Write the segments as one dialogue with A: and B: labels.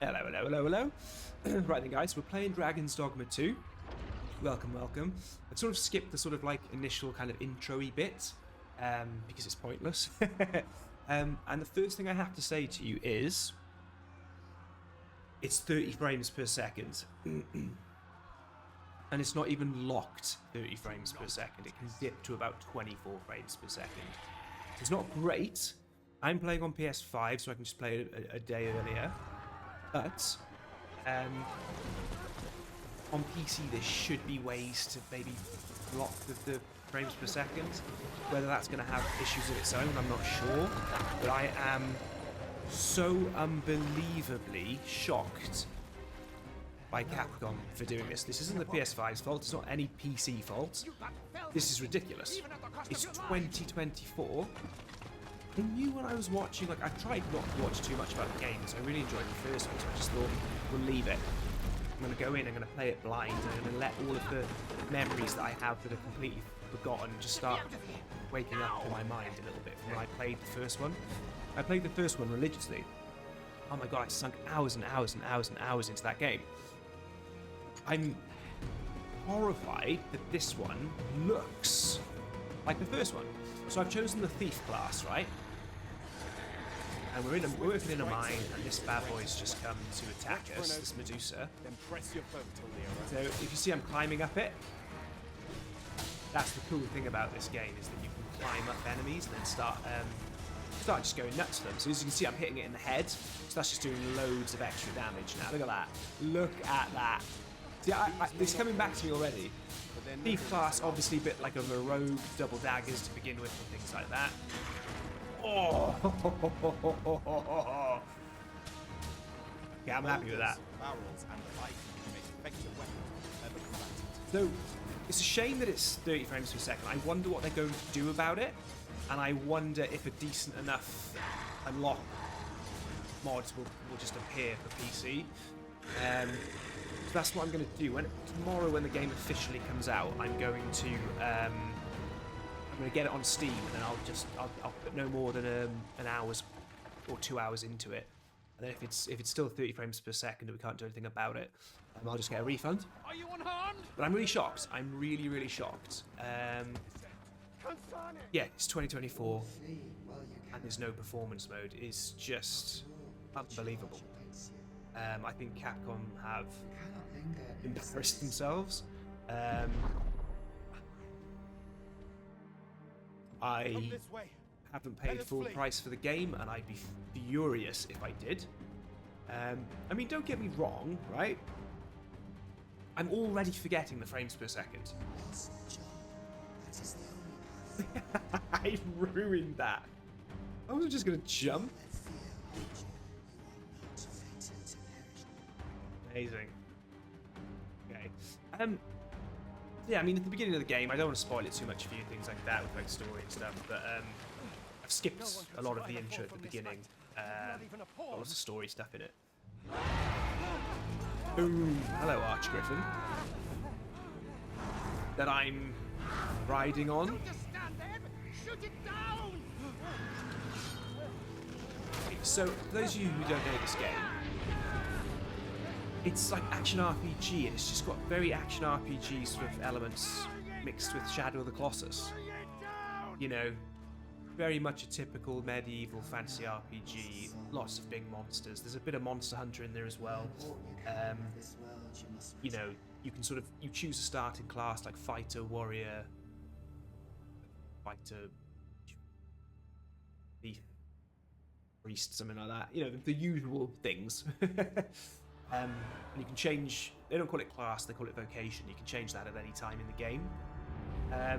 A: Hello, hello, hello, hello. Right then, guys, we're playing Dragon's Dogma 2. Welcome, welcome. I've sort of skipped the sort of like initial kind of intro-y bit because it's pointless. And the first thing I have to say to you is it's 30 frames per second. And it's not even locked 30 frames per second. It can dip to about 24 frames per second. So it's not great. I'm playing on PS5, so I can just play it a day earlier. But on PC, there should be ways to maybe lock the frames per second. Whether that's going to have issues of its own, I'm not sure. But I am so unbelievably shocked by Capcom for doing this. This isn't the PS5's fault. It's not any PC fault. This is ridiculous. It's 2024. I knew when I was watching, like, I tried not to watch too much about the games. I really enjoyed the first one, so I just thought, we'll leave it. I'm going to go in, I'm going to play it blind, and I'm going to let all of the memories that I have that are completely forgotten just start waking up in my mind a little bit from when I played the first one. I played the first one religiously. Oh my god, I sunk hours and hours and hours and hours into that game. I'm horrified that this one looks like the first one. So I've chosen the Thief class, right? And we're working in a mine, and this bad boy's just come to attack us, this Medusa. So if you see I'm climbing up it, that's the cool thing about this game, is that you can climb up enemies and then start just going nuts to them. So as you can see, I'm hitting it in the head, so that's just doing loads of extra damage now. Look at that. Look at that. See, it's coming back to me already. Thief class, obviously a bit like a rogue, double daggers to begin with and things like that. Oh! Yeah, I'm happy with that. So, it's a shame that it's 30 frames per second. I wonder what they're going to do about it, and I wonder if a decent enough unlock mods will just appear for PC. So that's what I'm going to do. Tomorrow, when the game officially comes out, I'm going to get it on Steam, and then I'll put no more than an hour's or 2 hours into it. And then if it's still 30 frames per second and we can't do anything about it, I'll just get a refund. Are you unharmed? But I'm really shocked. I'm really, really shocked. Yeah, it's 2024, and there's no performance mode. It's just unbelievable. I think Capcom have embarrassed themselves. I haven't paid full price for the game, and I'd be furious if I did. I mean, don't get me wrong, right? I'm already forgetting the frames per second. I ruined that. I was just gonna jump. Amazing. Okay. Yeah, I mean, at the beginning of the game, I don't want to spoil it too much for you, things like that, with like story and stuff, but I've skipped a lot of the intro at the beginning. Got lots of story stuff in it. Ooh, hello, Archgriffin. That I'm riding on. So, for those of you who don't know this game, it's like action RPG, and it's just got very action RPG sort of elements mixed with Shadow of the Colossus. You know, very much a typical medieval fantasy RPG, lots of big monsters. There's a bit of Monster Hunter in there as well. You know, you can you choose a starting class like fighter, warrior, fighter, thief, priest, something like that. You know, the usual things. And you can change, they don't call it class, they call it vocation. You can change that at any time in the game. I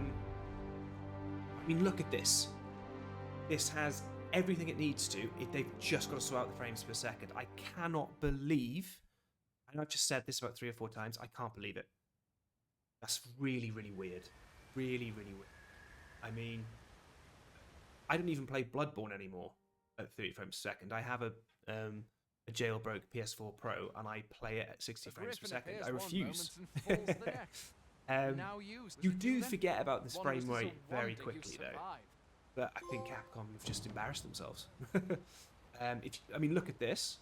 A: mean, look at this. This has everything it needs to. They've just got to sort out the frames per second. I cannot believe, and I've just said this about 3 or 4 times, I can't believe it. That's really, really weird. Really, really weird. I mean, I don't even play Bloodborne anymore at 30 frames per second. I have a jailbroke PS4 Pro, and I play it at 60 frames per second. I refuse. You do forget about this frame rate very quickly, though. But I think Capcom have just embarrassed themselves. I mean, look at this.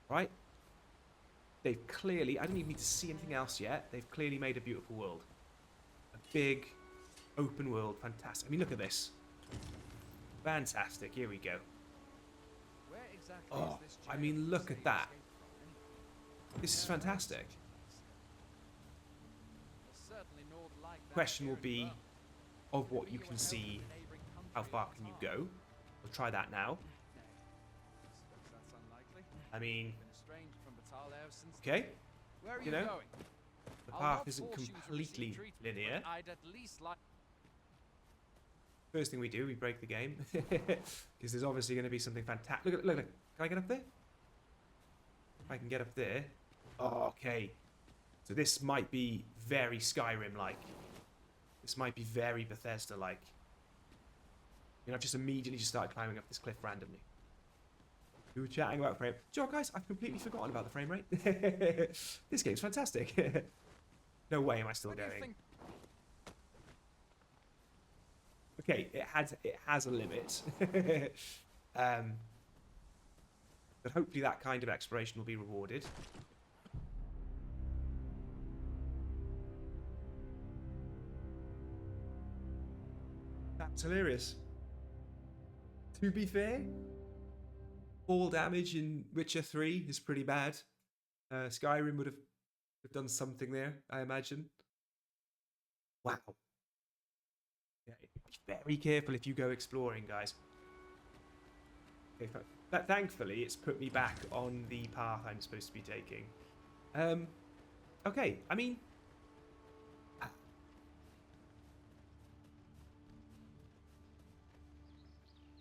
A: right? They've clearly, I don't even need to see anything else yet. They've clearly made a beautiful world. A big, open world. Fantastic. I mean, look at this. Fantastic. Here we go.
B: Where exactly
A: Oh,
B: is this
A: I mean,
B: jail
A: look
B: you
A: at that.
B: escaped from,
A: This is fantastic.
B: There's certainly no like that
A: Question will
B: here in
A: be,
B: Rome.
A: of what you can see, how far can you go? We'll try that now.
B: That's unlikely.
A: I mean,
B: Been estranged from Batalha since the
A: okay.
B: day. Where are
A: You
B: you
A: know,
B: going?
A: The
B: I'll
A: path
B: not
A: isn't
B: force you to
A: completely
B: receive treatment,
A: linear.
B: but I'd at least like.
A: First thing we do, we break the game. Because there's obviously going to be something fantastic. Look, look, look. Can I get up there? If I can get up there. Oh, okay. So this might be very Skyrim-like. This might be very Bethesda-like. You know, I've just immediately just started climbing up this cliff randomly. We were chatting about frame. Do you know what, guys? I've completely forgotten about the frame rate. This game's fantastic. No way am I still going. Okay, it has a limit. But hopefully that kind of exploration will be rewarded. That's hilarious. To be fair, fall damage in Witcher 3 is pretty bad. Skyrim would have done something there, I imagine. Wow. Okay. Be very careful if you go exploring, guys. Okay, thankfully, it's put me back on the path I'm supposed to be taking. Okay, I mean...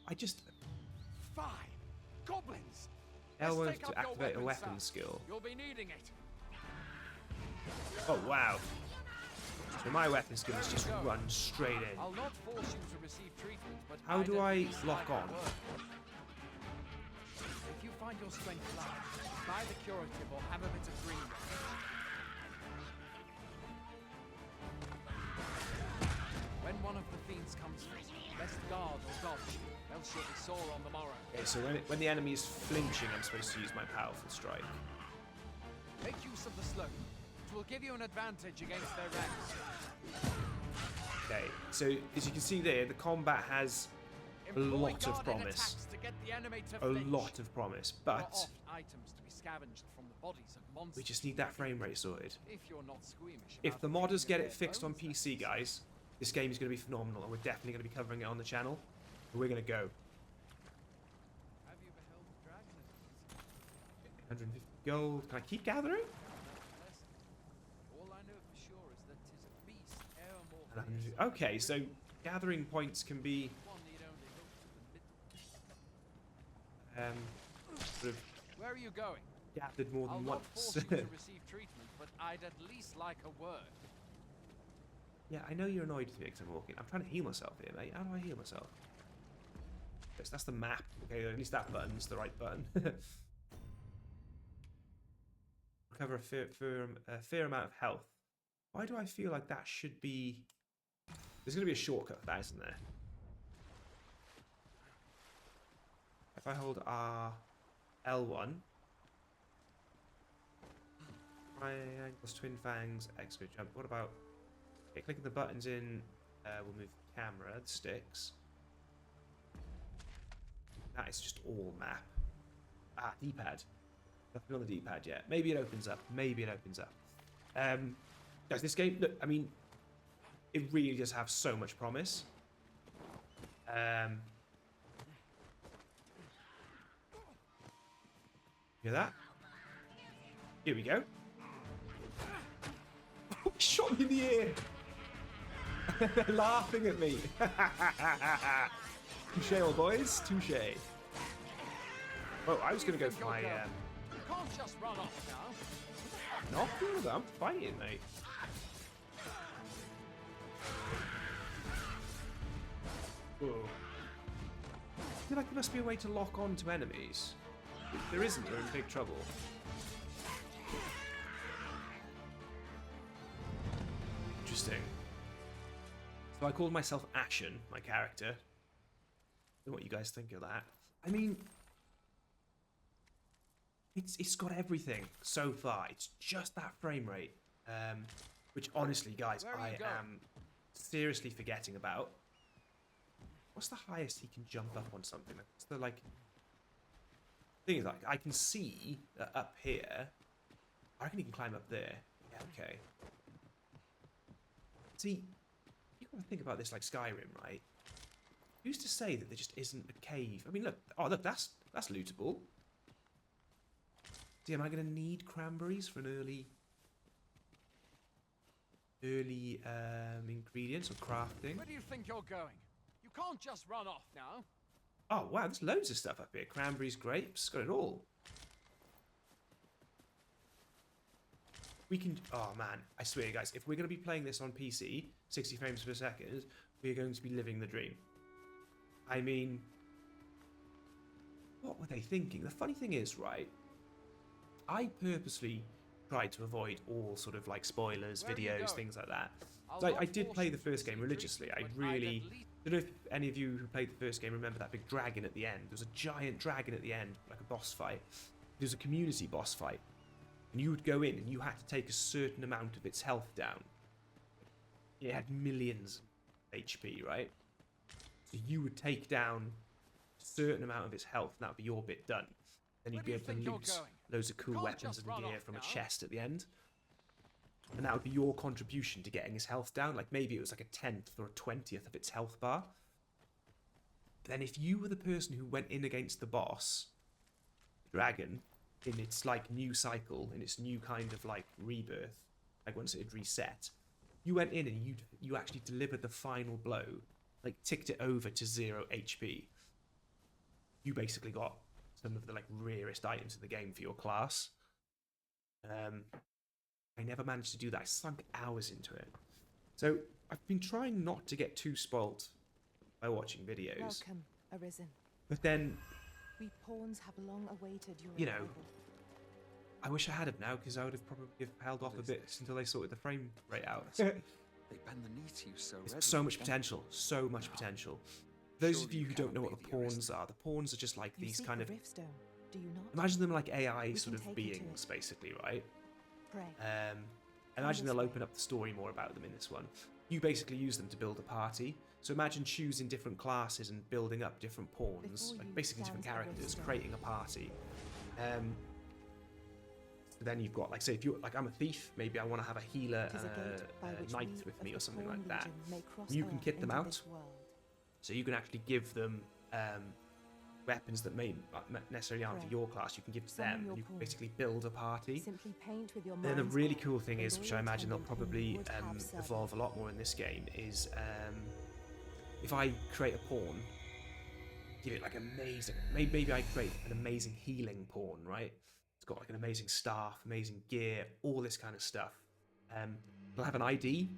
A: I just...
B: Fine. Goblins.
A: L1
B: Let's take
A: to
B: up your
A: activate a
B: weapons,
A: weapon
B: sir.
A: skill.
B: You'll be needing it.
A: Oh, wow. So my weapon skill is just run straight in.
B: I'll not force you to receive treatment, but
A: How
B: I'd
A: do
B: at
A: I
B: least
A: lock
B: like a
A: on?
B: word. If you find your strength low, buy the curative or have a bit of green. When one of the fiends comes through, best guard or dodge, else you'll be sore on the morrow.
A: Okay, so when the enemy is flinching, I'm supposed to use my powerful strike.
B: Make use of the slope. It will give you an advantage against their ranks.
A: Okay, so as you can see there, the combat has a lot of promise. A lot of promise, but
B: items to be scavenged from the bodies of monsters.
A: we just need that frame rate sorted.
B: If you're not squeamish
A: If
B: about
A: the
B: picking
A: modders
B: at
A: get
B: their
A: it fixed on
B: bones,
A: PC, guys, this game is going to be phenomenal, and we're definitely going to be covering it on the channel. But we're going to go.
B: Have you beheld the dragon?
A: 150 gold. Can I keep gathering?
B: All I know for sure is that 'tis a beast e'er more
A: And
B: fierce.
A: 100 okay, so gathering points can be
B: One need only hope to the mid.
A: sort of
B: Where are you going?
A: gathered more
B: I'll
A: than
B: not
A: once.
B: force you to receive treatment, but I'd at least like a word.
A: Yeah, I know you're annoyed with me because I'm walking. I'm trying to heal myself here, mate. How do I heal myself? Yes, that's the map. Okay, at least that button's the right button. Recover a fair amount of health. Why do I feel like that should be... There's going to be a shortcut for that, isn't there? If I hold L1... Triangles, twin fangs, expert jump. What about... Okay, clicking the buttons in, we'll move the camera, the sticks. That is just all map. Ah, D-pad. Nothing on the D-pad yet. Maybe it opens up. Maybe it opens up. Guys, this game, look, I mean, it really does have so much promise. Hear that? Here we go. Oh, he shot me in the ear. They're laughing at me. Touche, old boys. Touche. Well, I was going to go for my...
B: You can't just run off now.
A: Not good. I'm fighting, mate. Whoa. I feel like there must be a way to lock on to enemies. If there isn't, we're in big trouble. Interesting. So I called myself Ashen, my character. I don't know what you guys think of that. I mean... It's got everything so far. It's just that frame rate, which honestly, guys, I am seriously forgetting about. What's the highest he can jump up on something? What's the like? Thing is, like, I can see up here. I reckon he can climb up there. Yeah, okay. See, you gotta think about this like Skyrim, right? Who's to say that there just isn't a cave? I mean, look. Oh, look, that's lootable. See, am I going to need cranberries for an early ingredients or crafting?
B: Where do you think you're going? You can't just run off now.
A: Oh, wow, there's loads of stuff up here. Cranberries, grapes, got it all. We can... Oh, man, I swear, guys, if we're going to be playing this on PC, 60 frames per second, we're going to be living the dream. I mean, what were they thinking? The funny thing is, right, I purposely tried to avoid all sort of like spoilers, videos, things like that. So I did play the first game religiously. I really... I don't know if any of you who played the first game remember that big dragon at the end. There was a giant dragon at the end, like a boss fight. There was a community boss fight. And you would go in and you had to take a certain amount of its health down. It had millions of HP, right? So you would take down a certain amount of its health and that would be your bit done. Then you'd be able to loot loads of cool weapons and gear from a chest at the end. And that would be your contribution to getting his health down. Like maybe it was like a 10th or a 20th of its health bar. But then if you were the person who went in against the boss, the dragon, in its like new cycle, in its new kind of like rebirth, like once it had reset, you went in and you actually delivered the final blow, like ticked it over to 0 HP. You basically got some of the like rarest items in the game for your class. I never managed to do that. I sunk hours into it. So I've been trying not to get too spoilt by watching videos.
C: Welcome, Arisen.
A: But then,
C: We pawns have long awaited your
A: you know,
C: arrival.
A: I wish I had it now because I would have probably held off a bit until they sorted the frame rate out.
D: They bend the knee to you so readily.
A: It's so much potential. So much potential. For those of you who don't know what the pawns are the pawns are just like
C: You
A: these
C: seek
A: kind
C: the
A: of...
C: Riftstone, do you not?
A: Imagine them like AI
C: We
A: sort
C: can
A: of
C: take you to
A: beings,
C: it.
A: basically, right?
C: Pray.
A: I imagine they'll open up the story more about them in this one. You basically use them to build a party. So imagine choosing different classes and building up different pawns,
C: Before
A: like
C: you
A: basically different
C: stands a
A: characters,
C: Riftstone.
A: creating a party. So then you've got, like, say, if you're like, I'm a thief, maybe I want to have a healer,
C: 'Tis a gate by which
A: knight
C: we
A: with
C: of
A: me
C: the
A: or something
C: Pawn
A: like that.
C: Legion may cross
A: You can
C: Earth
A: kit them
C: into
A: out.
C: this world.
A: So you can actually give them weapons that may not necessarily aren't for
C: Right.
A: your class. You can give to
C: Summon
A: them,
C: your
A: and you can
C: pawn.
A: basically build a party.
C: Simply paint with your
A: Then the
C: mind's
A: really
C: eye
A: cool thing
C: the
A: is, which I
C: loyal
A: imagine they'll
C: attendant whom
A: probably
C: you would have serving.
A: evolve a lot more in this game, is if I create a pawn, give it like amazing, maybe I create an amazing healing pawn, right? It's got like an amazing staff, amazing gear, all this kind of stuff. They'll have an ID,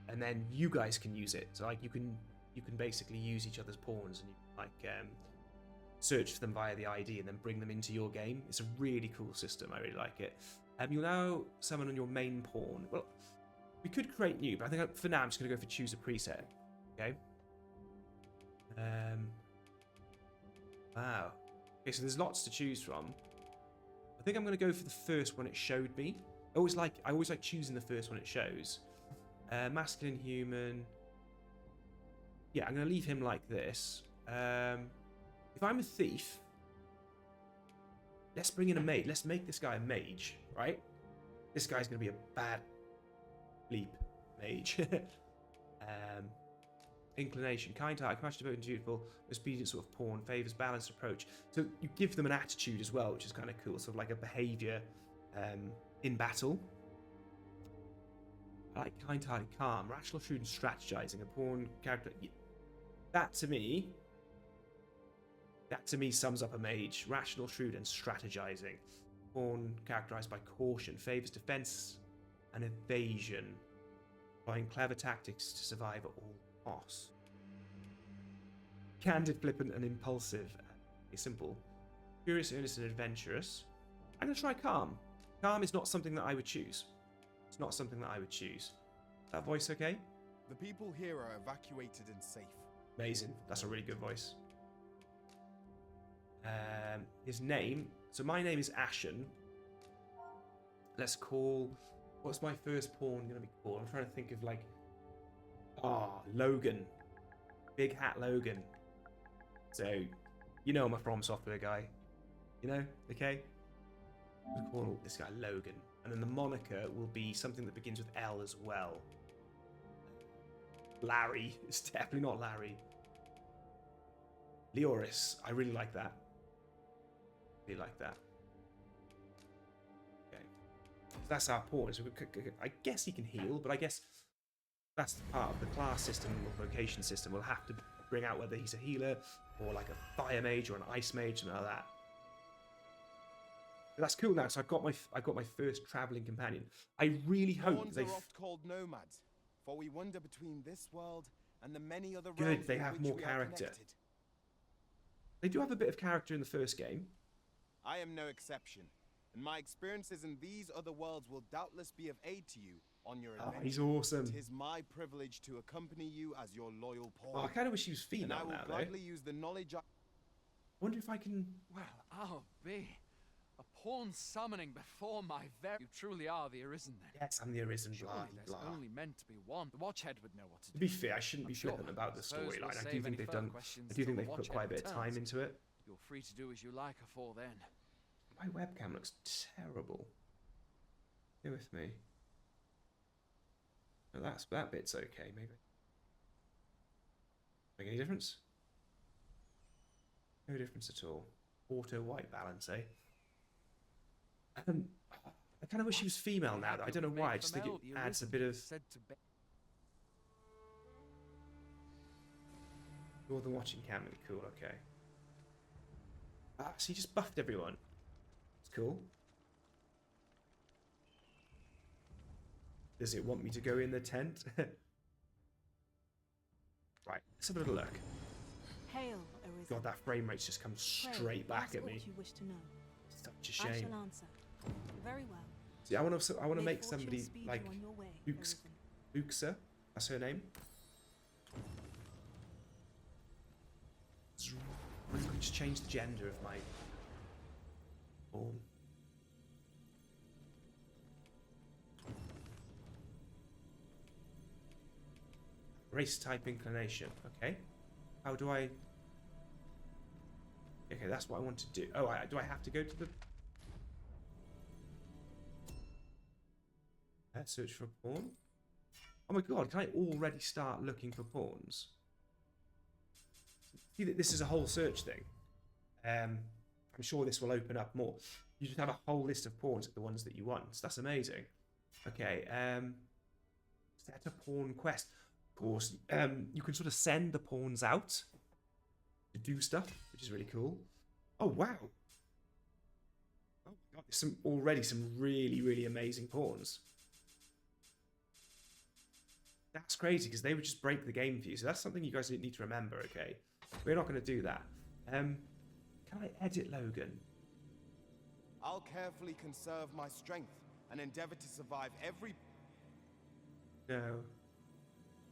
A: and then you guys can use it. So like you can basically use each other's pawns, and you can, like search for them via the ID and then bring them into your game. It's a really cool system. I really like it. You'll now summon on your main pawn. Well, we could create new, but I think for now I'm just going to go for choose a preset. Okay. Wow. Okay, so there's lots to choose from. I think I'm going to go for the first one it showed me. I always like choosing the first one it shows. Masculine human. Yeah, I'm going to leave him like this. If I'm a thief, let's bring in a mage. Let's make this guy a mage, right? This guy's going to be a bad bleep mage. Inclination, kind heart, compassionate, devoted, and dutiful, expedient sort of pawn, favours balanced approach. So you give them an attitude as well, which is kind of cool, sort of like a behaviour in battle. I like kind-hearted, calm, rational, shrewd, and strategizing. A pawn character. That to me sums up a mage. Rational, shrewd, and strategizing. Pawn characterized by caution, favors defense and evasion, applying clever tactics to survive at all costs. Candid, flippant, and impulsive. It's simple. Curious, earnest, and adventurous. I'm going to try calm. Calm is not something that I would choose. It's not something that I would choose. That voice okay?
E: The people here are evacuated and safe.
A: Amazing. That's a really good voice. His name, So my name is Ashen. Let's call... What's my first pawn going to be called? I'm trying to think of like... Logan. Big Hat Logan. So, you know I'm a From Software guy. You know? Okay? We'll call this guy Logan. And then the moniker will be something that begins with L as well. Larry. It's definitely not Larry. Leoris. I really like that. Really like that. Okay. So that's our pawn. So I guess he can heal, but I guess that's part of the class system or vocation system. We'll have to bring out whether he's a healer or like a fire mage or an ice mage, something like that. But that's cool now. So I got my first traveling companion. I really hope
E: Pawns
A: they
E: are oft called nomads, for we wander between this world and the many other
A: Good,
E: realms
A: they
E: with
A: have
E: which
A: more
E: we are
A: character.
E: connected.
A: They do have a bit of character in the first game.
E: I am no exception, and my experiences in these other worlds will doubtless be of aid to you on your adventure.
A: He's awesome.
E: It is my privilege to accompany you as your loyal
A: Oh,
E: pawn.
A: I kind of wish he was
E: And
A: female
E: I will
A: now, though.
E: gladly use the knowledge I...
A: Wonder if I can...
B: Well, I'll be. A pawn summoning before my very... You truly are the Arisen then.
A: Yes, I'm the Arisen, blah,
B: Surely there's
A: blah.
B: only meant to be one. The Watchhead would know what to
A: To
B: do.
A: be fair, I shouldn't be
B: I'm sure.
A: flippant about the
B: I suppose we'll
A: storyline. I do
B: save
A: think
B: any
A: they've
B: further
A: done...
B: questions
A: I do think
B: till
A: they've
B: the
A: put quite a bit of
B: Watchhead
A: time
B: returns.
A: into it.
B: You're free to do as you like afore then.
A: My webcam looks terrible. Stay with me. No, that bit's okay, maybe. Make any difference? No difference at all. Auto white balance, eh? I kind of wish she was female now, though. I don't know why. I just think it adds a bit of...
B: Said to be
A: More than watching cam would be cool, okay. So he just buffed everyone. It's cool. Does it want me to go in the tent? Right, let's have a little look.
C: Hail, Arisen.
A: God, that frame rate's just come
C: Pray,
A: straight back
C: ask
A: at
C: what
A: me.
C: you wish to know.
A: Such a
C: I
A: shame.
C: shall answer. Very well.
A: See, I want to
C: May
A: make
C: fortune
A: somebody
C: speed
A: like
C: you on your way,
A: Ux,
C: Arisen.
A: Uxa. That's her name. Just change the gender of my pawn. Race type inclination. Okay. How do I... Okay, that's what I want to do. Oh, do I have to go to the... Search for a pawn? Oh my god, can I already start looking for pawns? See that this is a whole search thing. I'm sure this will open up more. You just have a whole list of pawns of the ones that you want. So that's amazing. Okay, set a pawn quest. Of course, you can sort of send the pawns out to do stuff, which is really cool. Oh wow! Oh my god, there's already some really, really amazing pawns. That's crazy because they would just break the game for you. So that's something you guys need to remember. Okay, we're not going to do that. Can I edit Logan?
E: I'll carefully conserve my strength and endeavor to survive every...
A: No.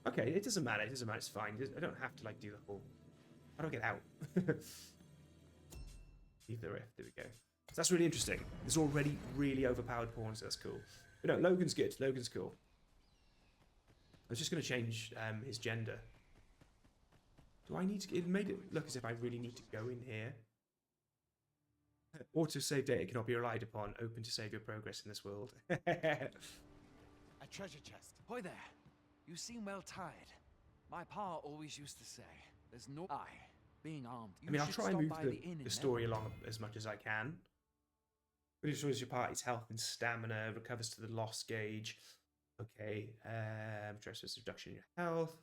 A: Okay, it doesn't matter. It doesn't matter. It's fine. I don't have to like do the whole... How do I get out? Leave the rift. There we go. So that's really interesting. There's already really overpowered pawns. So that's cool. But no, Logan's good. Logan's cool. I was just going to change his gender. Do I need to... It made it look as if I really need to go in here. Auto-save data cannot be relied upon. Open to save your progress in this world.
E: a treasure chest.
B: Hoy there. You seem well tied. My pa always used to say, there's no being armed.
A: I mean, I'll
B: should
A: try and
B: stop
A: move
B: by inn
A: the
B: in
A: story along as much as I can. It restores your party's health and stamina, recovers to the loss gauge. Okay, trespass reduction in your health,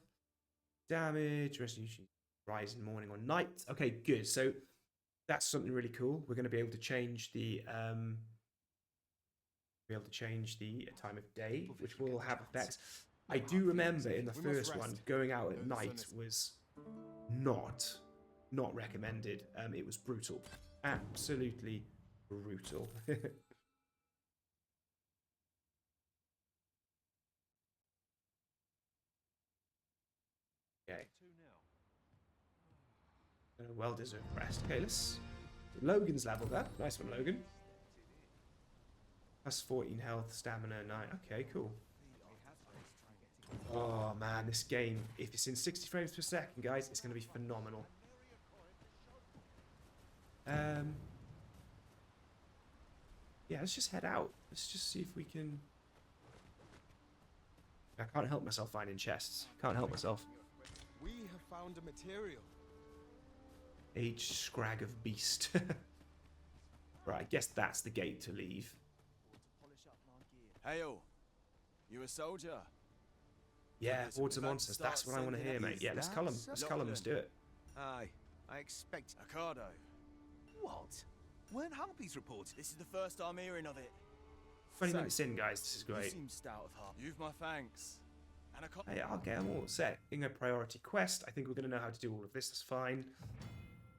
A: damage, resolution, rise in morning or night. Okay, good. So that's something really cool. We're going to be able to change the time of day, which will have effects. I do remember in the first one, going out at night was not recommended. It was brutal, absolutely brutal. Okay. Well-deserved rest. Okay, let's Logan's leveled up. Nice one, Logan. Plus 14 health, stamina, 9. Okay, cool. Oh man, this game, if it's in 60 frames per second, guys, it's going to be phenomenal. Yeah, let's just head out. Let's just see if we can... I can't help myself finding chests. Can't help myself.
E: We have found a material.
A: Aged scrag of beast. Right, I guess that's the gate to leave.
B: Hail. You a soldier?
A: Yeah,
B: Listen,
A: hordes of
B: we've had to
A: monsters.
B: start
A: That's what I want to
B: sending
A: hear,
B: it.
A: mate.
B: Is
A: Yeah, let's
B: that
A: cull them. Let's cull them. Let's do it.
D: Aye, I expect.
B: Ocado.
F: What? Weren't Harpies reported?
B: This is the first I'm hearing of it.
A: 20
B: So,
A: minutes in, guys. This is
B: You
A: great.
B: seem stout of heart. You've my thanks. And I can't...
A: Hey, okay, I'm all set. In a priority quest, I think we're going to know how to do all of this. That's fine.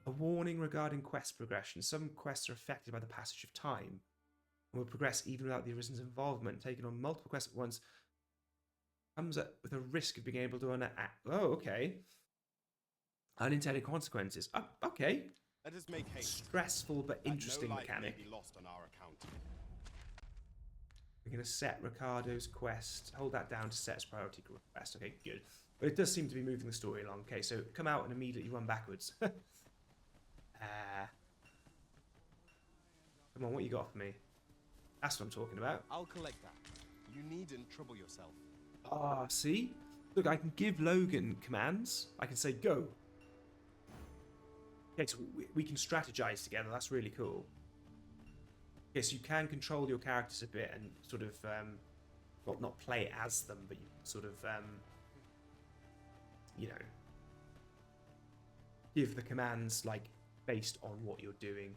A: A warning regarding quest progression. Some quests are affected by the passage of time and will progress even without the Arisen's involvement. Taking on multiple quests at once comes up with a risk of being able to oh, okay. Unintended consequences. Oh, okay.
E: Let us make haste.
A: Stressful but
E: that
A: interesting
E: no life
A: mechanic.
E: may be lost on our account.
A: We're going to set Ricardo's quest. Hold that down to set as priority quest. Okay, good. But it does seem to be moving the story along. Okay, so come out and immediately run backwards. Come on, what you got for me? That's what I'm talking about.
E: I'll collect that. You needn't trouble yourself.
A: Ah, see? Look, I can give Logan commands. I can say, go. Okay, so we can strategize together. That's really cool. Yes, you can control your characters a bit and sort of, well, not play as them, but you sort of, you know, give the commands, like, based on what you're doing,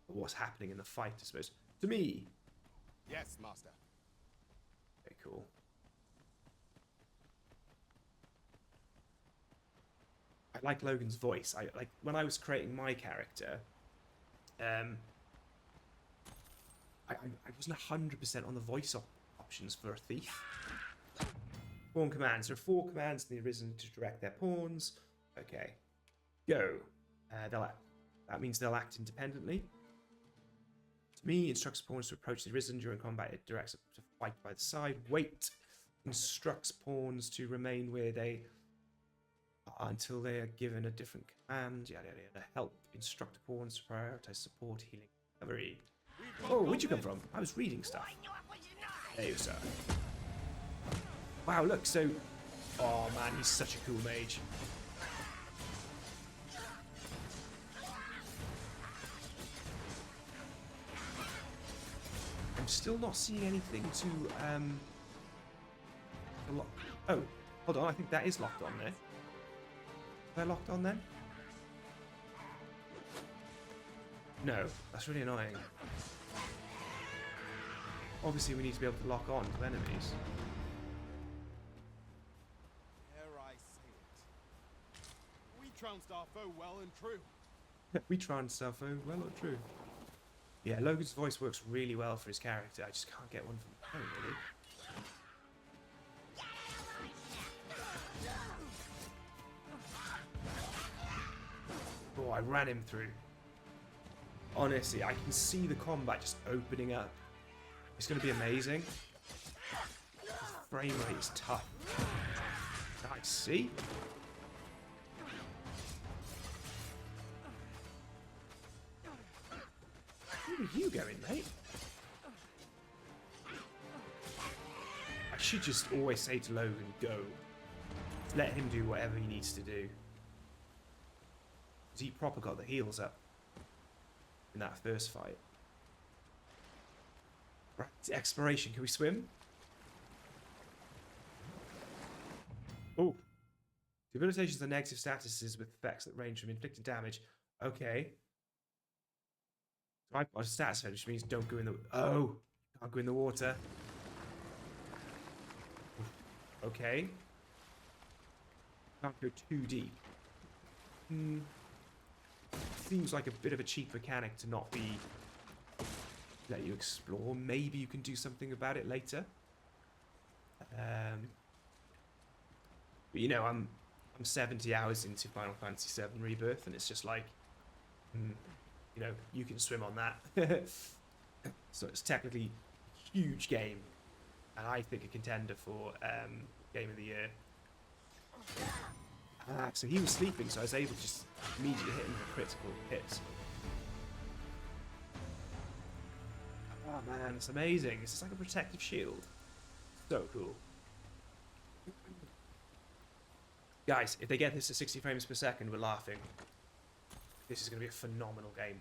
A: or what's happening in the fight, I suppose. To me...
E: Yes, master.
A: Okay, cool. I like Logan's voice. I like when I was creating my character, I wasn't 100% on the voice options for a thief. Pawn commands. There are 4 commands in the Arisen to direct their pawns. Okay. Go. That means they'll act independently. To me, instructs pawns to approach the Arisen during combat. It directs them to fight by the side. Wait. Instructs pawns to remain where they are until they are given a different command. Yada yada yada. Help. Instruct pawns to prioritize support, healing, recovery. Oh, where'd you come from? I was reading stuff. There you, sir. Wow, look, so... Oh, man, he's such a cool mage. I'm still not seeing anything to, lock... Oh, hold on, I think that is locked on there. Is that locked on then? No, that's really annoying. Obviously, we need to be able to lock on to enemies.
E: Dare I say it? We trounced our foe well and true.
A: We try and stuff, oh, well or true. Yeah, Logan's voice works really well for his character. I just can't get one from the phone, really. Oh, I ran him through. Honestly, I can see the combat just opening up. It's going to be amazing. The frame rate is tough. Nice, see? Where are you going, mate? I should just always say to Logan, go. Let him do whatever he needs to do. Because he proper got the heals up in that first fight. Right, exploration. Can we swim? Oh. Debilitations are negative statuses with effects that range from inflicting damage. Okay. So I've got a status effect, which means don't go in the... Oh! Can't go in the water. Okay. Can't go too deep. Seems like a bit of a cheap mechanic to not be... let you explore. Maybe you can do something about it later. But you know, I'm 70 hours into Final Fantasy VII Rebirth, and it's just like You know, you can swim on that. So it's technically a huge game, and I think a contender for Game of the Year. So he was sleeping, so I was able to just immediately hit him with a critical hit. Oh man, it's amazing. It's just like a protective shield. So cool. Guys, if they get this to 60 frames per second, we're laughing. This is going to be a phenomenal game.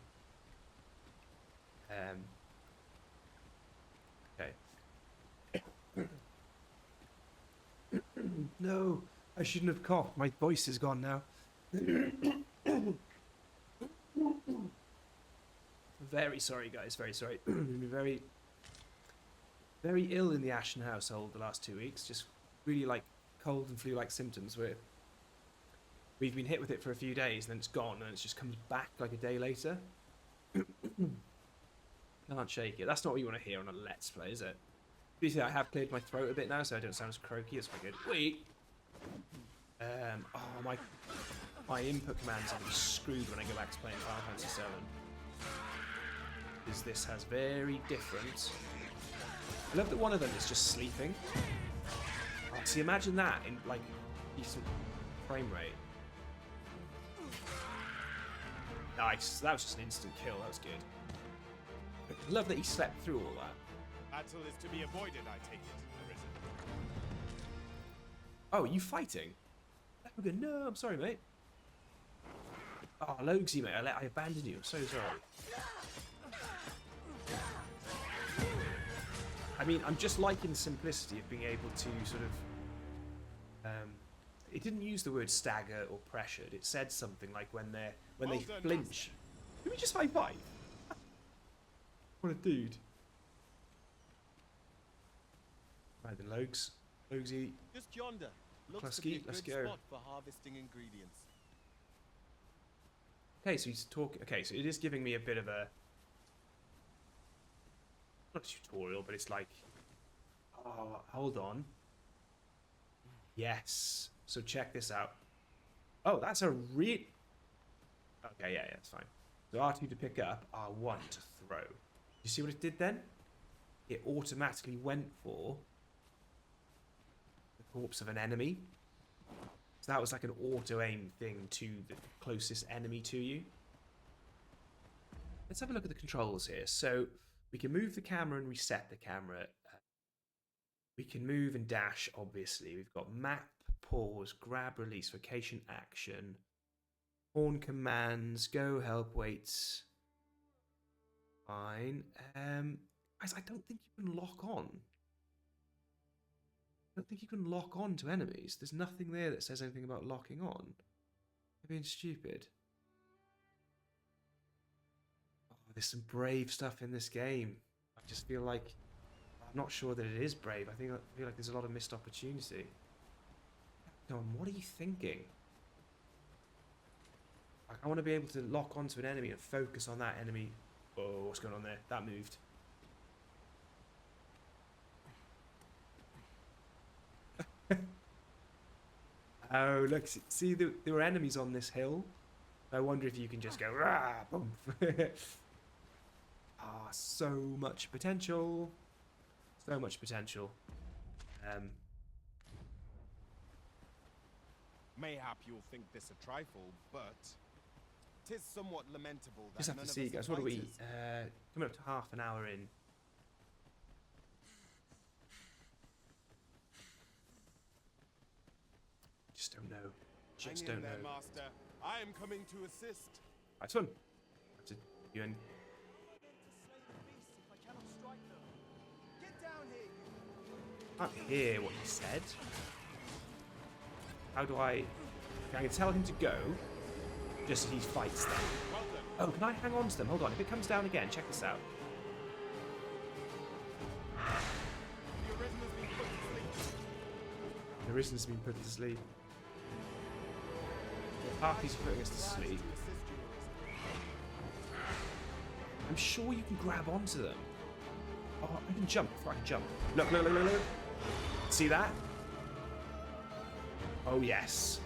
A: Okay. No, I shouldn't have coughed. My voice is gone now. Very sorry, guys. Very sorry. Been very, very ill in the Ashen household the last 2 weeks. Just really like cold and flu-like symptoms where we've been hit with it for a few days and then it's gone and it just comes back like a day later. Can't shake it. That's not what you want to hear on a Let's Play, is it? You see, I have cleared my throat a bit now, so I don't sound as croaky. It's quite good. Wait. Oh my input commands are going to be screwed when I go back to playing Final Fantasy VII. Because this has very different. I love that one of them is just sleeping. Oh, see, imagine that in like decent frame rate. Nice. That was just an instant kill. That was good. I love that he slept through all that.
E: Battle is to be avoided, I take it, Arisen.
A: Oh, are you fighting? Logan, no, I'm sorry, mate. Oh, Logsy, mate, I abandoned you. I'm so sorry. I mean, I'm just liking the simplicity of being able to sort of... it didn't use the word stagger or pressured. It said something like when they flinch. Did we just high five? What a dude. Right then, Logsy.
E: Just yonder. Looks to
A: Klusky,
E: be a
A: let's
E: good
A: go.
E: spot for harvesting ingredients.
A: Okay, so he's talking. Okay, so it is giving me a bit of a. Not a tutorial, but it's like. Oh, hold on. Yes. So check this out. Oh, that's a real. Okay, yeah, it's fine. So R2 to pick up, R1 to throw. You see what it did then? It automatically went for the corpse of an enemy. So that was like an auto-aim thing to the closest enemy to you. Let's have a look at the controls here. So we can move the camera and reset the camera. We can move and dash, obviously. We've got map, pause, grab, release, location, action, horn commands, go, help, wait. Fine. Guys, I don't think you can lock on. I don't think you can lock on to enemies. There's nothing there that says anything about locking on. I'm being stupid. Oh, there's some brave stuff in this game. I just feel like I'm not sure that it is brave. I feel like there's a lot of missed opportunity. Come on, what are you thinking? Like, I want to be able to lock onto an enemy and focus on that enemy. Oh, what's going on there? That moved. Oh, look, see, there were enemies on this hill. I wonder if you can just go, rah, boom. Ah, so much potential. So much potential.
E: Mayhap you'll think this a trifle, but 'tis somewhat lamentable that
A: Just have
E: none
A: to
E: of
A: see,
E: us
A: guys. What are we?
E: fighters-
A: Coming up to half an hour in. Just don't know. Just
E: Hang
A: don't
E: in there,
A: know.
E: master. I am coming to assist.
A: Right, son. That's it. You in?
E: Get down here, you.
A: I can't hear what he said. How do I? I can tell him to go. Just as he fights them.
E: Well done.
A: Oh, can I hang on to them? Hold on. If it comes down again, check this out.
E: The Arisen has been put to sleep.
A: The Arisen's been put to sleep. Party's putting us to
E: Glad
A: sleep.
E: to assist you, Arisen.
A: I'm sure you can grab onto them. Oh, I can jump. I can jump. Look, look, look, look, look. See that? Oh, yes.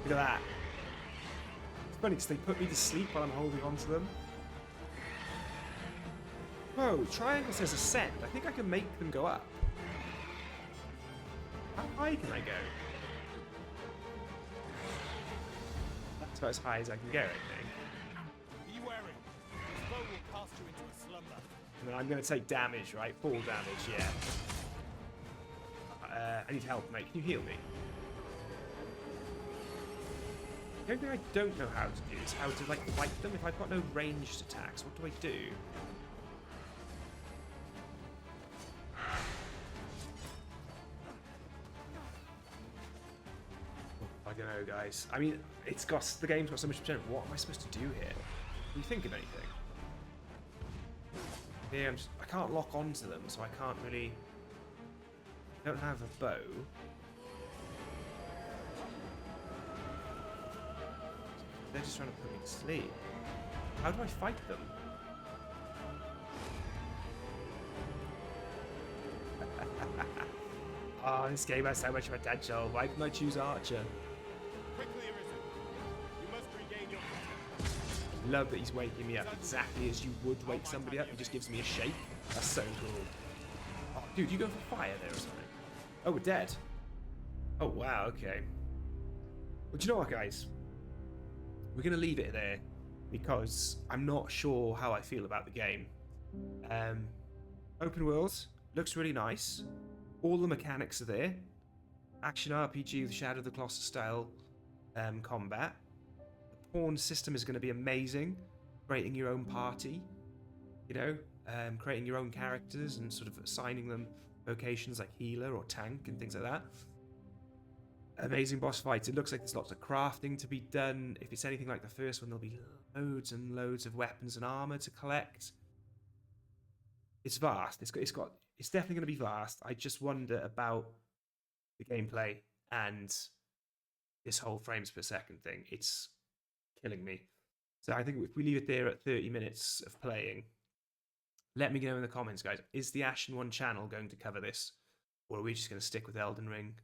A: Look at that. funny because they put me to sleep while I'm holding on to them. Whoa, triangle says ascend. I think I can make them go up. How high can I go? That's about as high as I can go, I think.
E: Be wary. This bow will cast you into a slumber.
A: And then I'm going to take damage, right? Fall damage, yeah. I need help, mate. Can you heal me? The only thing I don't know how to do is how to, like, fight them. If I've got no ranged attacks, what do I do? I don't know, guys. I mean, the game's got so much potential. What am I supposed to do here? Do you think of anything? Yeah, I can't lock onto them, so I can't really... I don't have a bow. They're just trying to put me to sleep. How do I fight them? Oh, this game has so much potential. Why didn't I choose Archer?
E: Quickly arisen. You must regain your footing.
A: Love that he's waking me up exactly as you would wake somebody up. He just gives me a shake. That's so cool. Oh, dude, you go for fire there or something? Oh, we're dead. Oh, wow, okay. Well, do you know what, guys? We're going to leave it there because I'm not sure how I feel about the game. Open world. Looks really nice. All the mechanics are there. Action RPG with Shadow of the Colossus style combat. The pawn system is going to be amazing. Creating your own party. You know, creating your own characters and sort of assigning them vocations like healer or tank and things like that. Amazing boss fights. It looks like there's lots of crafting to be done. If it's anything like the first one, there'll be loads and loads of weapons and armor to collect. It's vast. It's definitely going to be vast. I just wonder about the gameplay and this whole frames per second thing. It's killing me. So I think if we leave it there at 30 minutes of playing, let me know in the comments, guys. Is the Ashen One channel going to cover this? Or are we just going to stick with Elden Ring?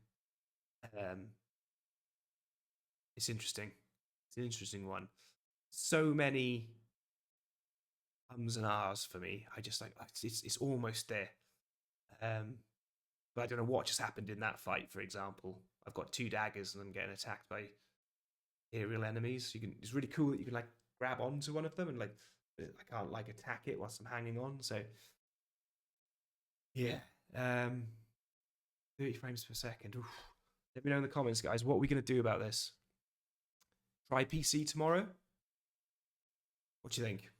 A: It's interesting. It's an interesting one. So many ums and ahs for me. I just like it's almost there. But I don't know what just happened in that fight. For example, I've got 2 daggers and I'm getting attacked by aerial enemies. It's really cool that you can like grab onto one of them and like I can't like attack it whilst I'm hanging on. So yeah, 30 frames per second. Oof. Let me know in the comments, guys. What are we going to do about this? Try PC tomorrow? What do you think?